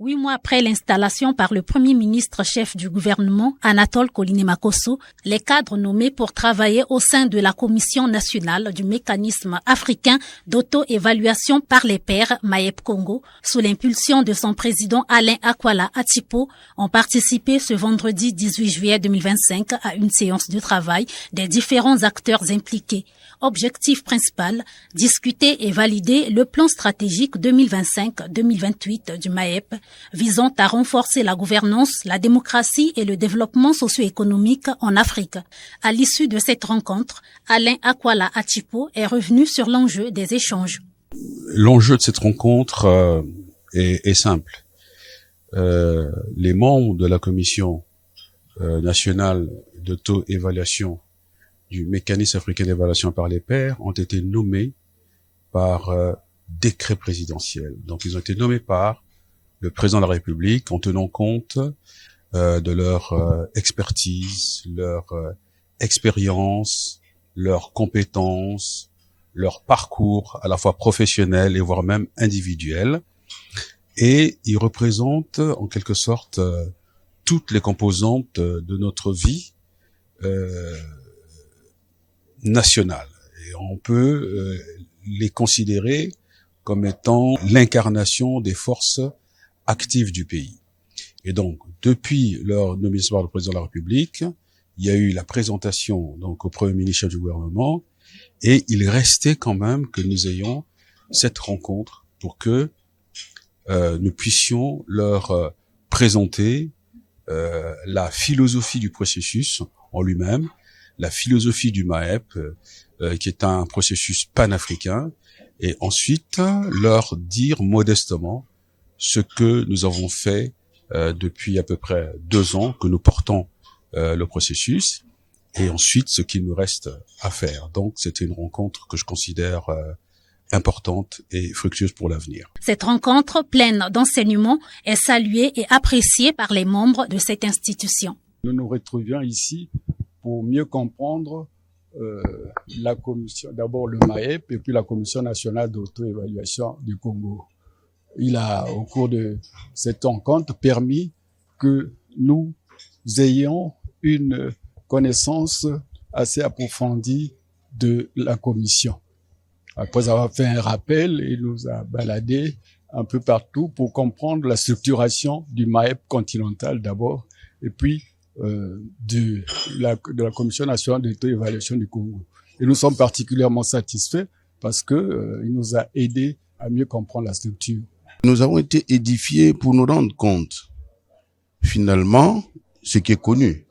8 mois après l'installation par le Premier ministre chef du gouvernement, Anatole Koliné-Makosso, les cadres nommés pour travailler au sein de la Commission nationale du mécanisme africain d'auto-évaluation par les pairs MAEP Congo, sous l'impulsion de son président Alain Akwala Atipo, ont participé ce vendredi 18 juillet 2025 à une séance de travail des différents acteurs impliqués. Objectif principal, discuter et valider le plan stratégique 2025-2028 du MAEP, visant à renforcer la gouvernance, la démocratie et le développement socio-économique en Afrique. À l'issue de cette rencontre, Alain Akwala Atipo est revenu sur l'enjeu des échanges. L'enjeu de cette rencontre est simple. Les membres de la Commission nationale d'auto-évaluation du mécanisme africain d'évaluation par les pairs ont été nommés par décret présidentiel. Donc ils ont été nommés par le président de la République en tenant compte de leur expertise, leur expérience, leurs compétences, leur parcours à la fois professionnel et voire même individuel. Et ils représentent en quelque sorte toutes les composantes de notre vie nationale. Et on peut les considérer comme étant l'incarnation des forces actives du pays. Et donc, depuis leur nomination par le président de la République, il y a eu la présentation donc au Premier ministre du gouvernement, et il restait quand même que nous ayons cette rencontre pour que nous puissions leur présenter la philosophie du processus en lui-même, la philosophie du MAEP, qui est un processus panafricain, et ensuite leur dire modestement ce que nous avons fait depuis à peu près 2 ans que nous portons le processus, et ensuite ce qu'il nous reste à faire. Donc c'était une rencontre que je considère importante et fructueuse pour l'avenir. Cette rencontre pleine d'enseignements est saluée et appréciée par les membres de cette institution. Nous nous retrouvions ici pour mieux comprendre la commission, d'abord le MAEP et puis la Commission nationale d'auto-évaluation du Congo. Il a, au cours de cette rencontre, permis que nous ayons une connaissance assez approfondie de la commission. Après avoir fait un rappel, il nous a baladé un peu partout pour comprendre la structuration du MAEP continental d'abord, et puis de la Commission nationale d'auto-évaluation du Congo. Et nous sommes particulièrement satisfaits parce que il nous a aidés à mieux comprendre la structure. Nous avons été édifiés pour nous rendre compte, finalement, ce qui est connu,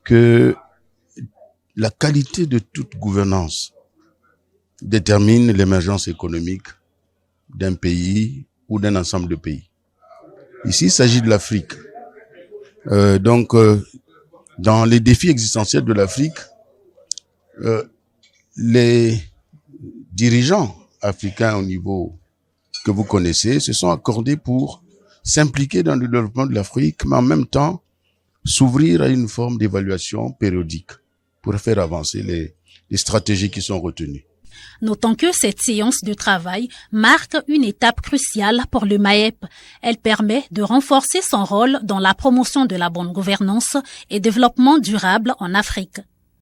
que la qualité de toute gouvernance détermine l'émergence économique d'un pays ou d'un ensemble de pays. Ici, il s'agit de l'Afrique. Dans les défis existentiels de l'Afrique, les dirigeants africains au niveau que vous connaissez se sont accordés pour s'impliquer dans le développement de l'Afrique, mais en même temps s'ouvrir à une forme d'évaluation périodique pour faire avancer les stratégies qui sont retenues. Notons que cette séance de travail marque une étape cruciale pour le MAEP. Elle permet de renforcer son rôle dans la promotion de la bonne gouvernance et développement durable en Afrique.